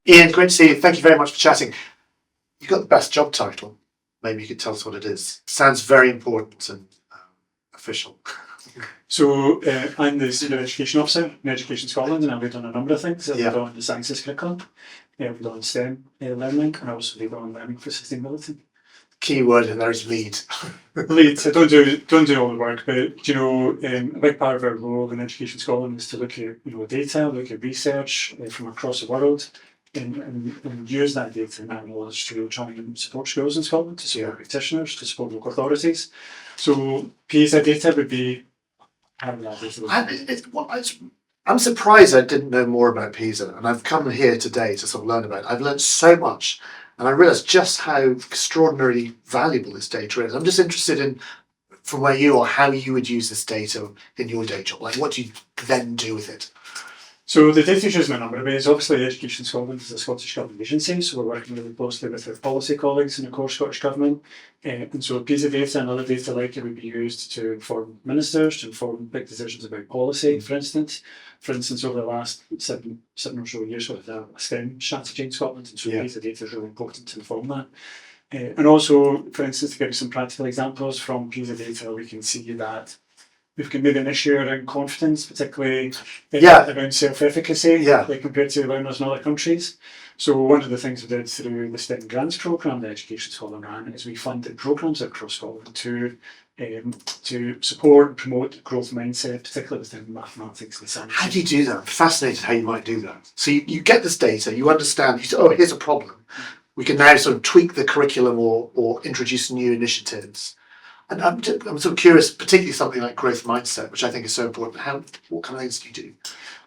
Ian, great to see you. Thank you very much for chatting. You've got the best job title. Maybe you could tell us what it is. Sounds very important and official. So I'm the Senior Education Officer in Education Scotland, and I've lead on a number of things. I've lead on the sciences curriculum, I've lead on STEM learning, and I also lead on learning for sustainability. Key word in there is lead. Lead. I don't do all the work, but a big part of our role in Education Scotland is to look at data, look at research from across the world, and use that data and knowledge to try and support schools in Scotland, to support practitioners, to support local authorities. So PISA data would be having that data. I'm surprised I didn't know more about PISA, and I've come here today to sort of learn about it. I've learned so much, and I realised just how extraordinarily valuable this data is. I'm just interested in, from where you are, how you would use this data in your day job. Like, what do you then do with it? So the data is used in a number of ways. Obviously, Education Scotland is a Scottish Government agency, so we're working really closely with our policy colleagues in the core Scottish Government. And so PISA data and other data like it would be used to inform ministers, to inform big decisions about policy, for instance. For instance, over the last seven or so years, we've had a STEM strategy in Scotland, and so PISA data is really important to inform that. And also, for instance, to give you some practical examples from PISA data, we can see that we've got maybe an issue around confidence, particularly around self-efficacy compared to learners in other countries. So one of the things we did through the STEM Grants programme that Education Scotland ran is we funded programmes across Scotland to support and promote growth mindset, particularly within mathematics and science. How do you do that? I'm fascinated how you might do that. So you get this data, you understand, you say, oh, here's a problem. We can now sort of tweak the curriculum or introduce new initiatives. And I'm sort of curious, particularly something like growth mindset, which I think is so important. What kind of things do you do?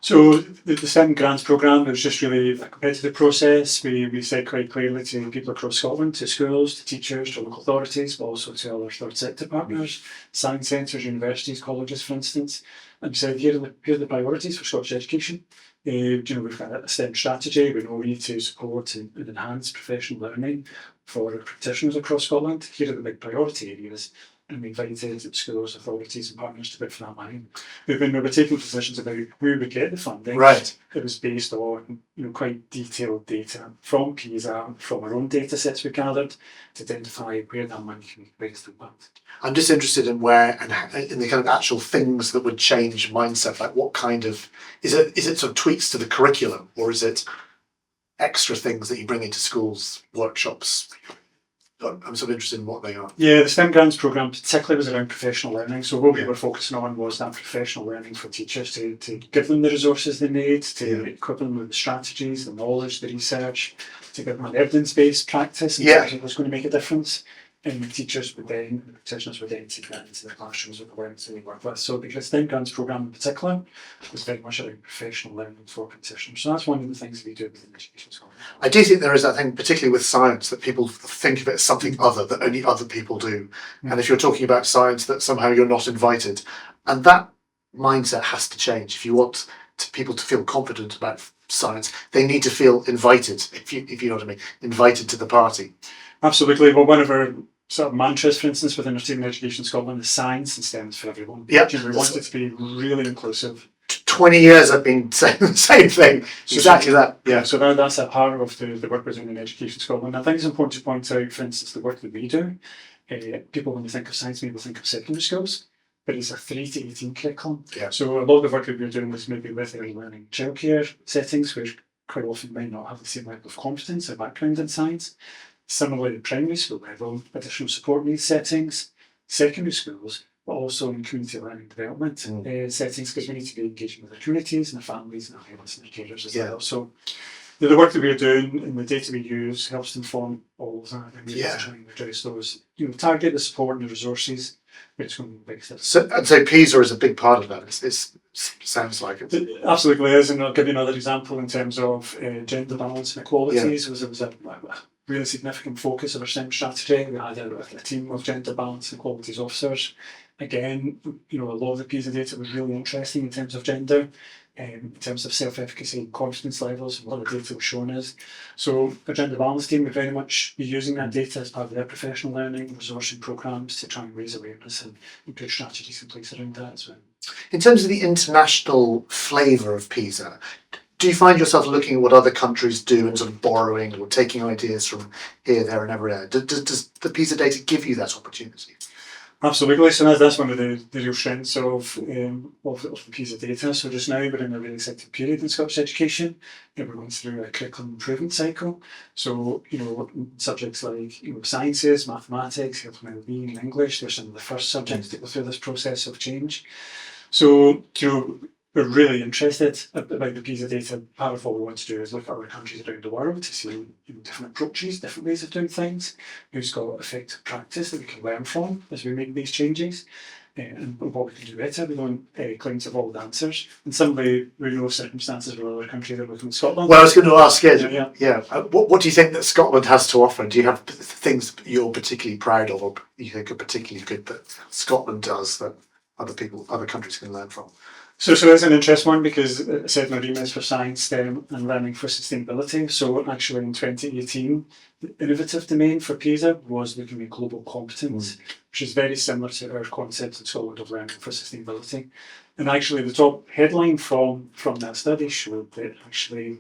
So the STEM Grants programme was just really a competitive process. We said quite clearly to people across Scotland, to schools, to teachers, to local authorities, but also to other third sector partners, science centres, universities, colleges, for instance. And we said, here are the priorities for Scottish education. We've got a STEM strategy. We know we need to support and enhance professional learning for our practitioners across Scotland. Here are the big priority areas, and we invited schools, authorities and partners to bid for that money. When we were taking decisions about who would get the funding, it was based on quite detailed data from PISA, from our own data sets we gathered, to identify where that money can be biggest impact. I'm just interested in where and in the kind of actual things that would change mindset. Like, what kind of is it sort of tweaks to the curriculum, or is it extra things that you bring into schools, workshops? I'm sort of interested in what they are. Yeah, the STEM Grants programme particularly was around professional learning. So what we were focusing on was that professional learning for teachers, to give them the resources they need, to equip them with the strategies, the knowledge, the research, to give them an evidence-based practice and what's going to make a difference. And the teachers would then, the practitioners would then take that into the classrooms with the learners that they work with. So the STEM Grants programme in particular was very much around professional learning for practitioners. So that's one of the things we do within Education Scotland. I do think there is that thing, particularly with science, that people think of it as something other, that only other people do. And if you're talking about science, that somehow you're not invited. And that mindset has to change. If you want people to feel confident about science, they need to feel invited, if you know what I mean, invited to the party. Absolutely. Well, one of our sort of mantras, for instance, within our team in Education Scotland is science and STEM is for everyone. We want it to be really inclusive. 20 years I've been saying the same thing. Exactly that. Yeah. So that's at heart of the work we're doing in Education Scotland. I think it's important to point out, for instance, the work that we do. People, when they think of science, maybe think of secondary schools, but it's a 3 to 18 curriculum. Yeah. So a lot of the work that we're doing is maybe with early learning childcare settings, where quite often might not have the same level of competence or background in science. Similarly, at primary school level, additional support needs settings, secondary schools, but also in community learning development settings, because we need to be engaging with our communities and our families and our parents and our carers as well. So the work that we're doing and the data we use helps to inform all of that, and we need to try and address those, target the support and the resources. It's going to be big steps. So I'd say PISA is a big part of that. It sounds like it. It absolutely is, and I'll give you another example in terms of gender balance and equalities. It was a really significant focus of our STEM strategy. We had a team of gender balance and equalities officers. Again, a lot of the PISA data was really interesting in terms of gender, in terms of self-efficacy and confidence levels, what the data was showing us. So our gender balance team would very much be using that data as part of their professional learning, resourcing programmes to try and raise awareness and put strategies in place around that as well. In terms of the international flavour of PISA, do you find yourself looking at what other countries do and sort of borrowing or taking ideas from here, there, and everywhere? Does the PISA data give you that opportunity? Absolutely. So that's one of the real strengths of the PISA data. So just now we're in a really exciting period in Scottish education. We're going through a curriculum improvement cycle. So, subjects like sciences, mathematics, health and wellbeing, and English, they're some of the first subjects that go through this process of change. So, we're really interested about the PISA data. Part of what we want to do is look at other countries around the world to see different approaches, different ways of doing things, who's got effective practice that we can learn from as we make these changes, and what we can do better. We don't claim to have all the answers. And similarly, we know circumstances where other countries are looking at Scotland. Well, I was going to ask, what do you think that Scotland has to offer? Do you have things that you're particularly proud of, or you think are particularly good that Scotland does that other countries can learn from? So that's an interesting one, because I said my remit is for science, STEM and learning for sustainability. So actually in 2018, the innovative domain for PISA was looking at global competence, which is very similar to our concept in Scotland of learning for sustainability. And actually the top headline from that study showed that actually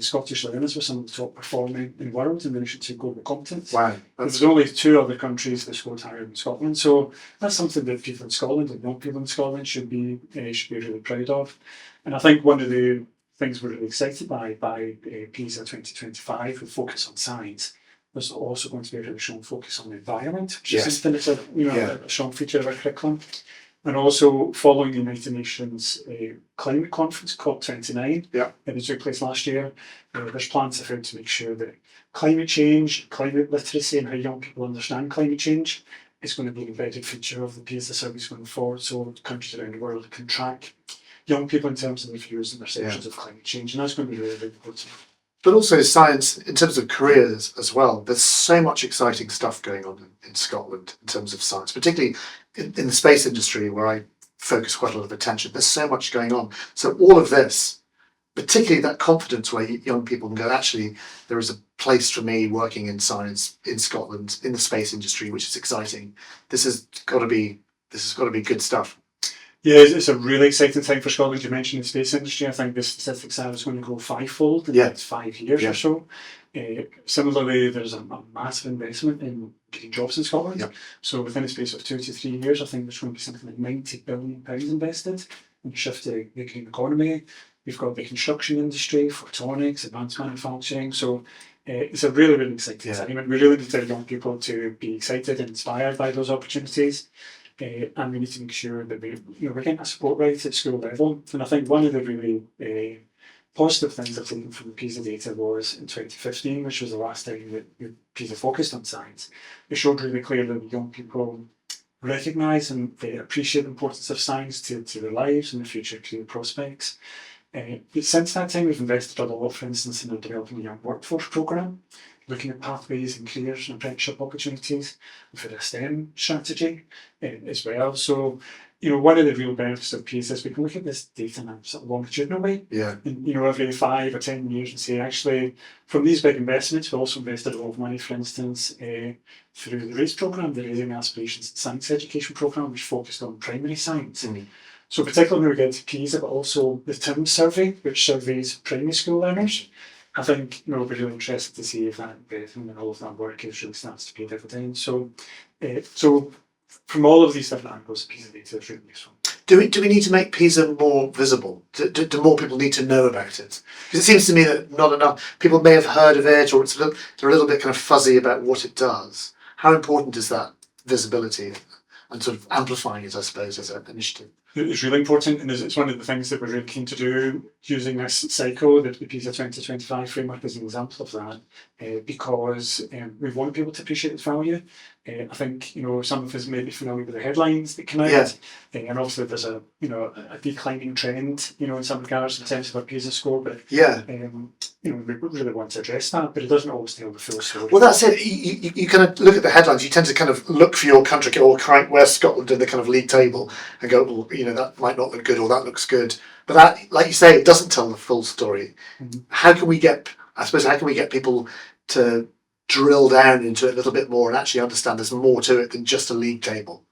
Scottish learners were some of the top performing in the world in relation to global competence. Wow. There's only 2 other countries that scored higher than Scotland. So that's something that people in Scotland and young people in Scotland should be really proud of. And I think one of the things we're really excited by PISA 2025 with focus on science, there's also going to be a really strong focus on the environment, which is something that's a strong feature of our curriculum. And also, following the United Nations climate conference, COP29, that took place last year, there's plans afoot to make sure that climate change, climate literacy, and how young people understand climate change is going to be an embedded feature of the PISA service going forward, so countries around the world can track young people in terms of their views and perceptions of climate change, and that's going to be really, really important. But also science, in terms of careers as well, there's so much exciting stuff going on in Scotland in terms of science, particularly in the space industry where I focus quite a lot of attention. There's so much going on. So all of this, particularly that confidence where young people can go, actually, there is a place for me working in science in Scotland, in the space industry, which is exciting. This has got to be good stuff. Yeah, it's a really exciting time for Scotland. You mentioned the space industry. I think the statistics are it's going to grow 5-fold in the next 5 years or so. Similarly, there's a massive investment in getting jobs in Scotland. So within a space of 2 to 3 years, I think there's going to be something like £90 billion invested in the shift to the green economy. We've got the construction industry, photonics, advanced manufacturing. So it's a really, really exciting time. And we really need our young people to be excited and inspired by those opportunities. And we need to make sure that we're getting that support right at school level. And I think one of the really positive things I've taken from the PISA data was in 2015, which was the last time that PISA focused on science. It showed really clearly that young people recognise and appreciate the importance of science to their lives and their future career prospects. But since that time, we've invested a lot, for instance, in developing a young workforce programme, looking at pathways and careers and apprenticeship opportunities. We've had a STEM strategy as well. So, one of the real benefits of PISA is we can look at this data in a sort of longitudinal way. And, every 5 or 10 years and say, actually, from these big investments, we also invested a lot of money, for instance, through the RAISE programme, the Raising Aspirations Science Education programme, which focused on primary science. So particularly when we get to PISA, but also the TIMS survey, which surveys primary school learners. I think we're really interested to see if that investment and all of that work really starts to pay dividends. So from all of these different angles, PISA data is really useful. Do we need to make PISA more visible? Do more people need to know about it? Because it seems to me that not enough people may have heard of it, or they're a little bit kind of fuzzy about what it does. How important is that visibility and sort of amplifying it, I suppose, as an initiative? It's really important, and it's one of the things that we're really keen to do using this cycle, the PISA 2025 framework is an example of that, because we want people to appreciate its value. I think some of us may be familiar with the headlines that come out, and obviously there's a declining trend in some regards in terms of our PISA score, but we really want to address that, but it doesn't always tell the full story. Well, that's it. You kind of look at the headlines. You tend to kind of look for your country, or where's Scotland in the kind of league table, and go, well, that might not look good, or that looks good. But that, like you say, it doesn't tell the full story. How can we get people to drill down into it a little bit more and actually understand there's more to it than just a league table?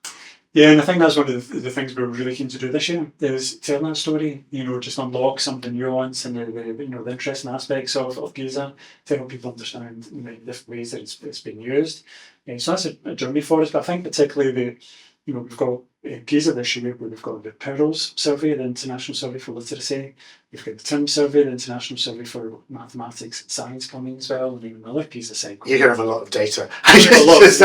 Yeah, and I think that's one of the things we're really keen to do this year is tell that story. Just unlock some of the nuance and the interesting aspects of PISA to help people understand the different ways that it's being used. So that's a journey for us. But I think particularly we've got PISA this year, where we've got the PIRLS survey, the International Survey for Literacy. We've got the TIM survey, the International Survey for Mathematics and Science coming as well, and even another PISA cycle. You're going to have a lot of data. Just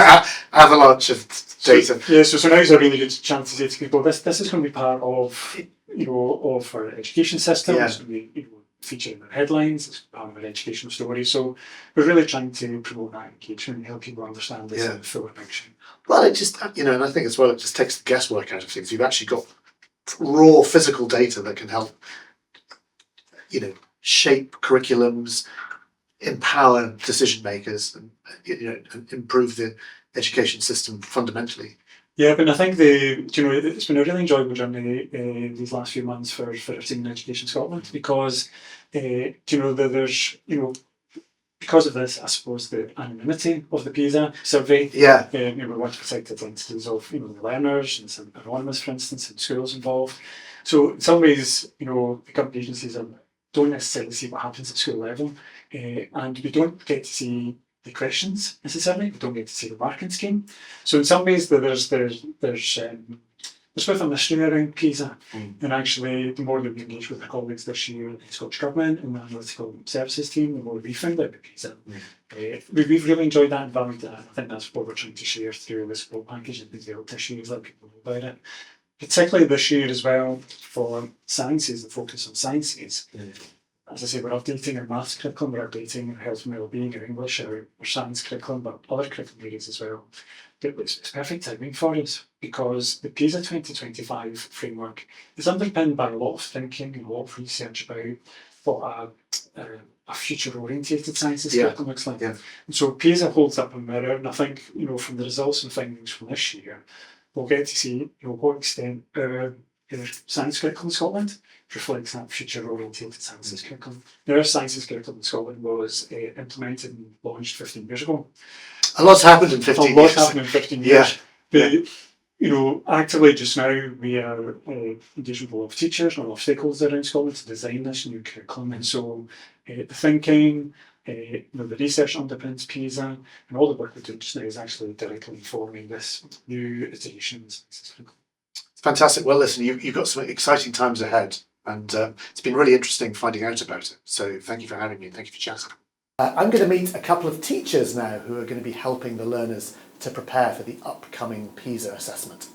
avalanche of data. So now's a really good chance to say to people, this is going to be part of of our education system. Yeah. It's going to be featured in our headlines. It's part of our educational story. So we're really trying to promote that engagement and help people understand this in the fuller picture. Well, it just and I think as well, it just takes the guesswork out of things. You've actually got raw physical data that can help shape curriculums, empower decision makers, and and improve the education system fundamentally. Yeah, but I think it's been a really enjoyable journey these last few months for our team in Education Scotland, because there's because of this, I suppose the anonymity of the PISA survey. Yeah. We want to protect the identities of the learners, and some anonymous, for instance, and schools involved. So in some ways, the government agencies don't necessarily see what happens at school level, and we don't get to see the questions necessarily. We don't get to see the marking scheme. So in some ways, there's with a mystery around PISA, and actually the more that we engage with our colleagues this year in the Scottish Government and the Analytical Services team, the more we found out about PISA. We've really enjoyed that and valued that. I think that's what we're trying to share through the support package and the developed issues, let people know about it. Particularly this year as well, for sciences, the focus on sciences. As I say, we're updating our maths curriculum, we're updating our health and wellbeing, our English, our science curriculum, but other curriculum areas as well. It's perfect timing for us, because the PISA 2025 framework is underpinned by a lot of thinking and a lot of research about what a future-orientated sciences curriculum looks like. Yeah. And so PISA holds up a mirror, and I think from the results and findings from this year, we'll get to see what extent our science curriculum in Scotland reflects that future-orientated sciences curriculum. Now, our sciences curriculum in Scotland was implemented and launched 15 years ago. A lot's happened in 15 years. A lot's happened in 15 years. But, actively just now, we are engaged with a lot of teachers and a lot of stakeholders around Scotland to design this new curriculum. And so the thinking, the research underpins PISA, and all the work we're doing just now is actually directly informing this new iteration of the sciences curriculum. Fantastic. Well, listen, you've got some exciting times ahead, and it's been really interesting finding out about it. So thank you for having me. Thank you for chatting. I'm going to meet a couple of teachers now who are going to be helping the learners to prepare for the upcoming PISA assessment.